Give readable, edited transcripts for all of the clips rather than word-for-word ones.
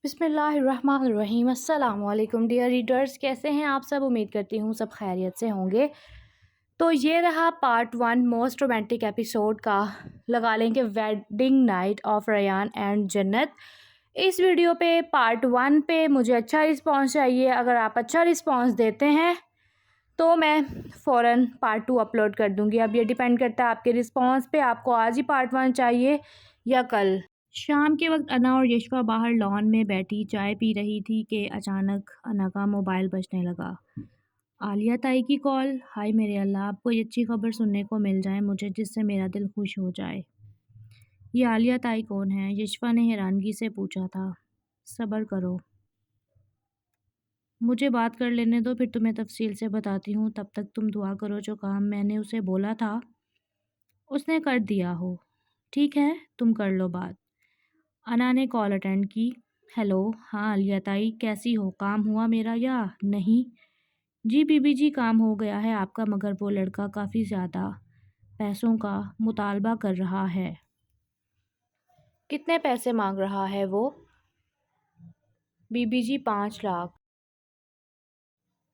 بسم اللہ الرحمن الرحیم۔ السلام علیکم ڈیئر ریڈرز، کیسے ہیں آپ سب؟ امید کرتی ہوں سب خیریت سے ہوں گے۔ تو یہ رہا پارٹ 1 موسٹ رومانٹک ایپیسوڈ کا، لگا لیں کہ wedding night of Rayan and Jannat. اس ویڈیو پہ پارٹ 1 پہ مجھے اچھا رسپانس چاہیے۔ اگر آپ اچھا رسپانس دیتے ہیں تو میں فوراً پارٹ 2 اپلوڈ کر دوں گی۔ اب یہ ڈیپینڈ کرتا ہے آپ کے رسپانس پہ، آپ کو آج ہی پارٹ 1 چاہیے یا کل۔ شام کے وقت انا اور یشوا باہر لان میں بیٹھی چائے پی رہی تھی کہ اچانک انا کا موبائل بجنے لگا۔ عالیہ تائی کی کال۔ ہائے میرے اللہ، اب کوئی اچھی خبر سننے کو مل جائے مجھے جس سے میرا دل خوش ہو جائے۔ یہ عالیہ تائی کون ہے؟ یشوا نے حیرانگی سے پوچھا تھا۔ صبر کرو، مجھے بات کر لینے دو، پھر تمہیں تفصیل سے بتاتی ہوں۔ تب تک تم دعا کرو جو کام میں نے اسے بولا تھا اس نے کر دیا ہو۔ ٹھیک ہے، تم کر لو بات۔ انا نے کال اٹینڈ کی۔ ہیلو، ہاں عالیہ تائی، کیسی ہو؟ کام ہوا میرا یا نہیں؟ جی بی بی جی، کام ہو گیا ہے آپ کا، مگر وہ لڑکا کافی زیادہ پیسوں کا مطالبہ کر رہا ہے۔ کتنے پیسے مانگ رہا ہے وہ؟ بی بی جی 5 لاکھ۔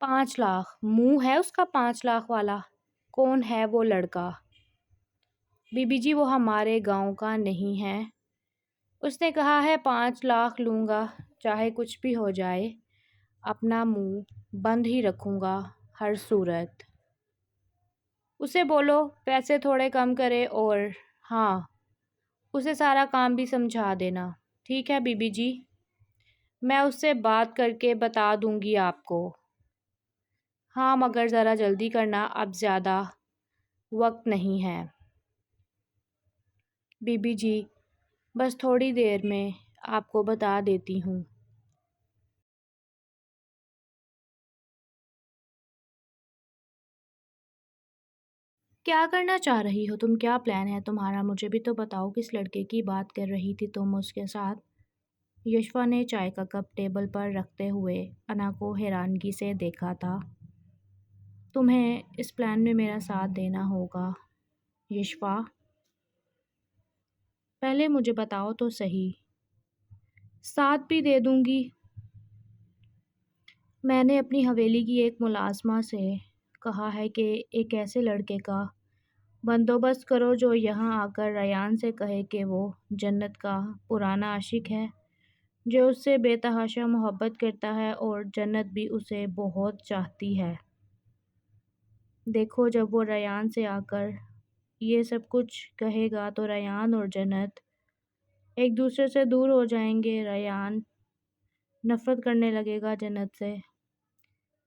5 لاکھ؟ منہ ہے اس کا 5 لاکھ والا؟ کون ہے وہ لڑکا؟ بی بی جی وہ ہمارے گاؤں کا نہیں ہے، اس نے کہا ہے 5 لاکھ لوں گا چاہے کچھ بھی ہو جائے، اپنا منہ بند ہی رکھوں گا ہر صورت۔ اسے بولو پیسے تھوڑے کم کرے، اور ہاں اسے سارا کام بھی سمجھا دینا۔ ٹھیک ہے بی بی جی، میں اس سے بات کر کے بتا دوں گی آپ کو۔ ہاں مگر ذرا جلدی کرنا، اب زیادہ وقت نہیں ہے۔ بی بی جی بس تھوڑی دیر میں آپ کو بتا دیتی ہوں۔ کیا کرنا چاہ رہی ہو تم؟ کیا پلان ہے تمہارا؟ مجھے بھی تو بتاؤ، کس لڑکے کی بات کر رہی تھی تم اس کے ساتھ؟ یشوا نے چائے کا کپ ٹیبل پر رکھتے ہوئے انا کو حیرانگی سے دیکھا تھا۔ تمہیں اس پلان میں میرا ساتھ دینا ہوگا یشوا، پہلے مجھے بتاؤ تو صحیح۔ ساتھ بھی دے دوں گی۔ میں نے اپنی حویلی کی ایک ملازمہ سے کہا ہے کہ ایک ایسے لڑکے کا بندوبست کرو جو یہاں آ کر ریان سے کہے کہ وہ جنت کا پرانا عاشق ہے، جو اس سے بے تحاشا محبت کرتا ہے، اور جنت بھی اسے بہت چاہتی ہے۔ دیکھو جب وہ ریان سے آ کر یہ سب کچھ کہے گا تو ریان اور جنت ایک دوسرے سے دور ہو جائیں گے۔ ریان نفرت کرنے لگے گا جنت سے،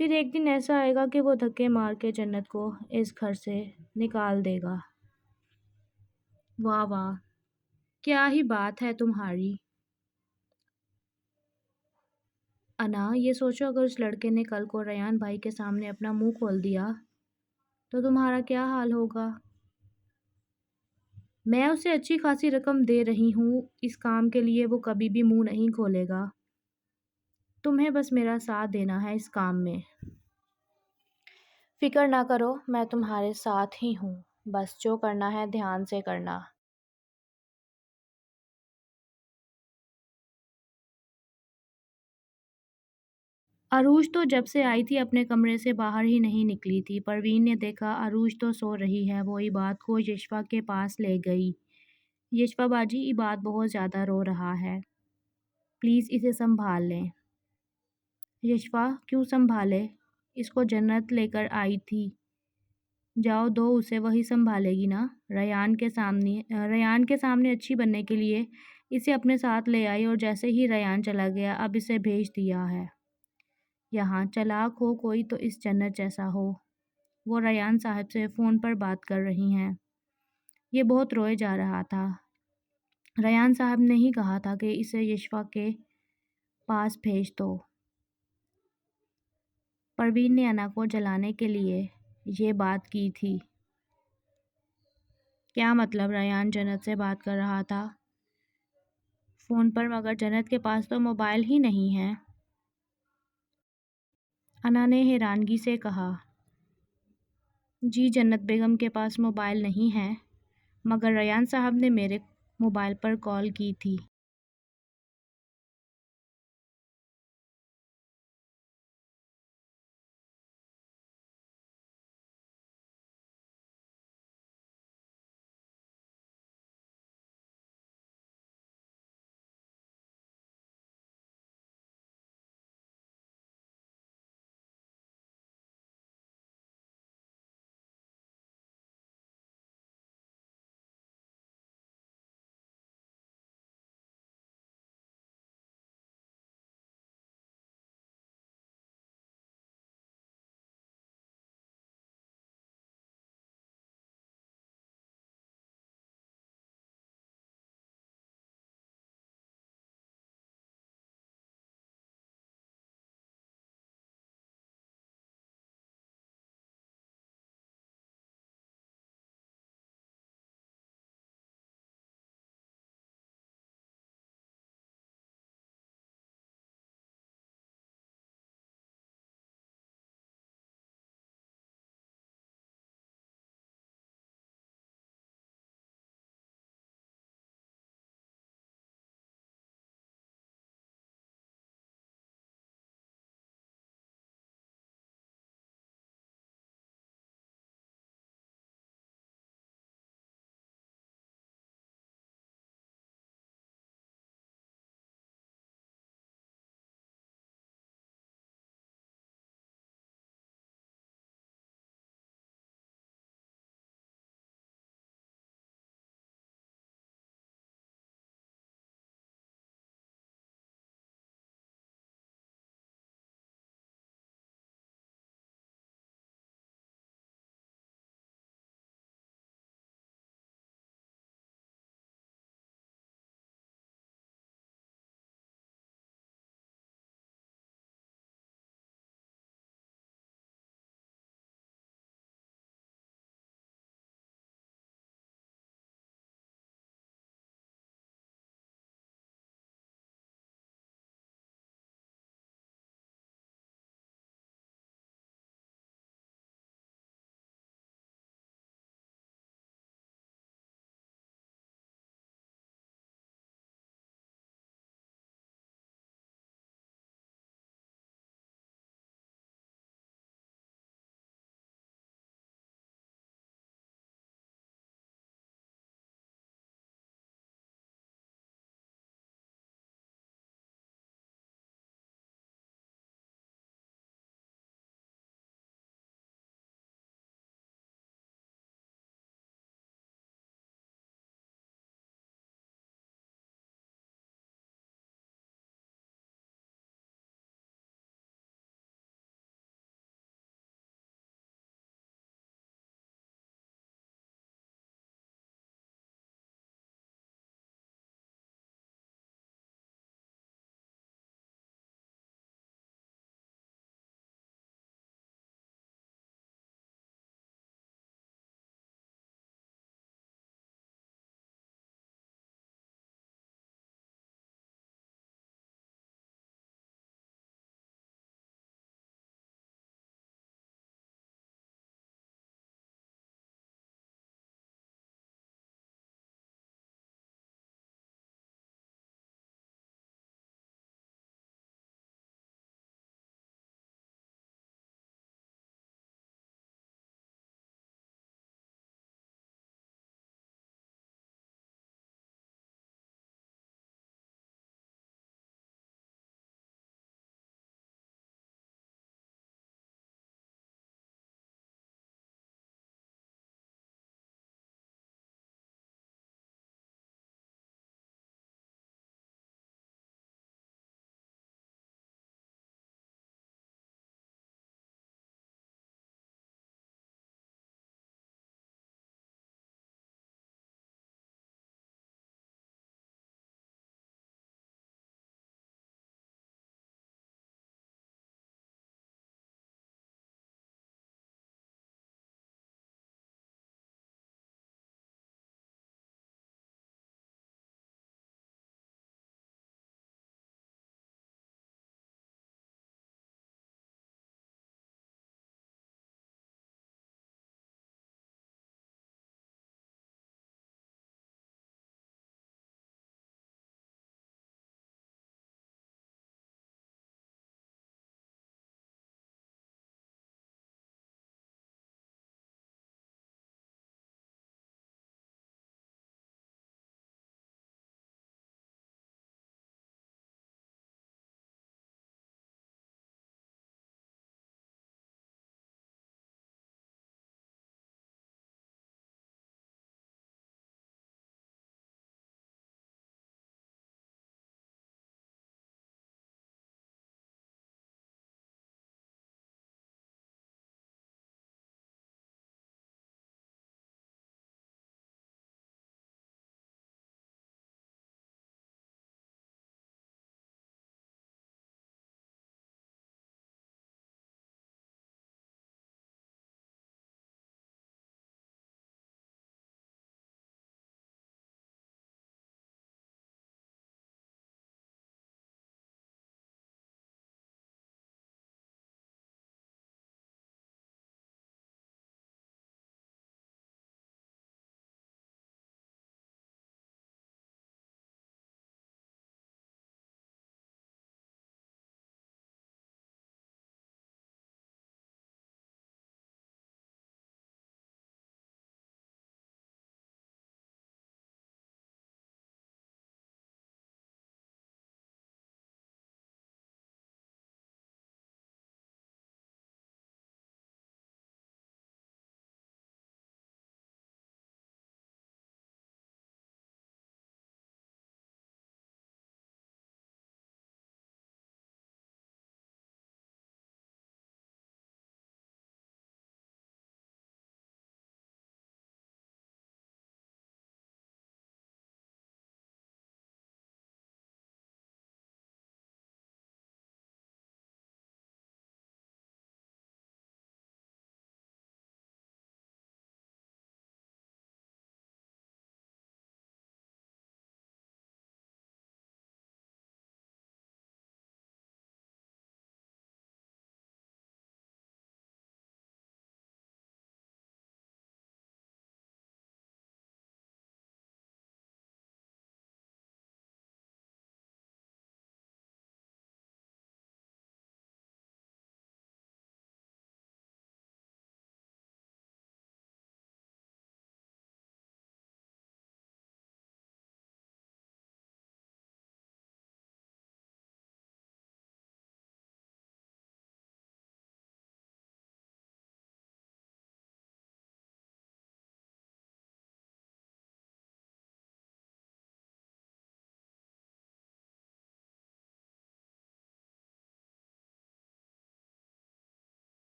پھر ایک دن ایسا آئے گا کہ وہ دھکے مار کے جنت کو اس گھر سے نکال دے گا۔ واہ واہ، کیا ہی بات ہے تمہاری۔ انا یہ سوچو اگر اس لڑکے نے کل کو ریان بھائی کے سامنے اپنا منہ کھول دیا تو تمہارا کیا حال ہوگا؟ میں اسے اچھی خاصی رقم دے رہی ہوں، اس کام کے لیے وہ کبھی بھی منہ نہیں کھولے گا۔ تمہیں بس میرا ساتھ دینا ہے اس کام میں۔ فکر نہ کرو، میں تمہارے ساتھ ہی ہوں، بس جو کرنا ہے دھیان سے کرنا۔ عروج تو جب سے آئی تھی اپنے کمرے سے باہر ہی نہیں نکلی تھی۔ پروین نے دیکھا عروج تو سو رہی ہے، وہ عباد کو یشوا کے پاس لے گئی۔ یشوا باجی، عباد بہت زیادہ رو رہا ہے، پلیز اسے سنبھال لیں۔ یشوا کیوں سنبھالے؟ اس کو جنت لے کر آئی تھی، جاؤ دو اسے، وہی سنبھالے گی نا۔ ریان کے سامنے اچھی بننے کے لیے اسے اپنے ساتھ لے آئی، اور جیسے ہی ریان چلا گیا اب اسے بھیج دیا ہے یہاں۔ چلاک ہو کوئی تو اس جنت جیسا ہو۔ وہ ریان صاحب سے فون پر بات کر رہی ہیں۔ یہ بہت روئے جا رہا تھا۔ ریان صاحب نے ہی کہا تھا کہ اسے یشوا کے پاس بھیج دو۔ پروین نے انا کو جلانے کے لیے یہ بات کی تھی۔ کیا مطلب؟ ریان جنت سے بات کر رہا تھا فون پر، مگر جنت کے پاس تو موبائل ہی نہیں ہے۔ انا نے حیرانگی سے کہا۔ جی جنت بیگم کے پاس موبائل نہیں ہے، مگر ریان صاحب نے میرے موبائل پر کال کی تھی۔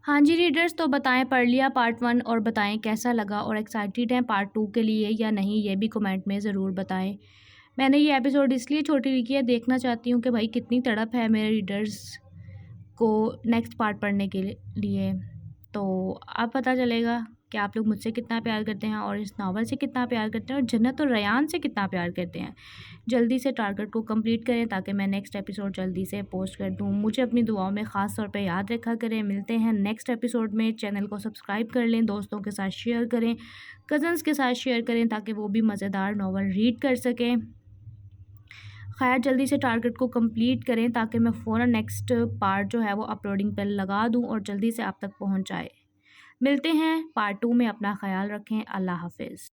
ہاں جی ریڈرز، تو بتائیں پڑھ لیا پارٹ 1 اور بتائیں کیسا لگا اور ایکسائٹیڈ ہیں پارٹ 2 کے لیے یا نہیں، یہ بھی کمنٹ میں ضرور بتائیں۔ میں نے یہ ایپیسوڈ اس لیے چھوٹی لکھی ہے، دیکھنا چاہتی ہوں کہ بھائی کتنی تڑپ ہے میرے ریڈرز کو نیکسٹ پارٹ پڑھنے کے لیے، تو اب پتہ چلے گا کہ آپ لوگ مجھ سے کتنا پیار کرتے ہیں اور اس ناول سے کتنا پیار کرتے ہیں اور جنت اور ریان سے کتنا پیار کرتے ہیں۔ جلدی سے ٹارگٹ کو کمپلیٹ کریں تاکہ میں نیکسٹ ایپیسوڈ جلدی سے پوسٹ کر دوں۔ مجھے اپنی دعاؤں میں خاص طور پہ یاد رکھا کریں۔ ملتے ہیں نیکسٹ ایپیسوڈ میں۔ چینل کو سبسکرائب کر لیں، دوستوں کے ساتھ شیئر کریں، کزنس کے ساتھ شیئر کریں تاکہ وہ بھی مزیدار ناول ریڈ کر سکیں۔ خیر جلدی سے ٹارگٹ کو کمپلیٹ کریں تاکہ میں فوراً نیکسٹ پارٹ جو ہے وہ اپلوڈنگ پہ لگا دوں اور جلدی سے آپ تک پہنچ جائے۔ ملتے ہیں پارٹ 2 میں، اپنا خیال رکھیں، اللہ حافظ۔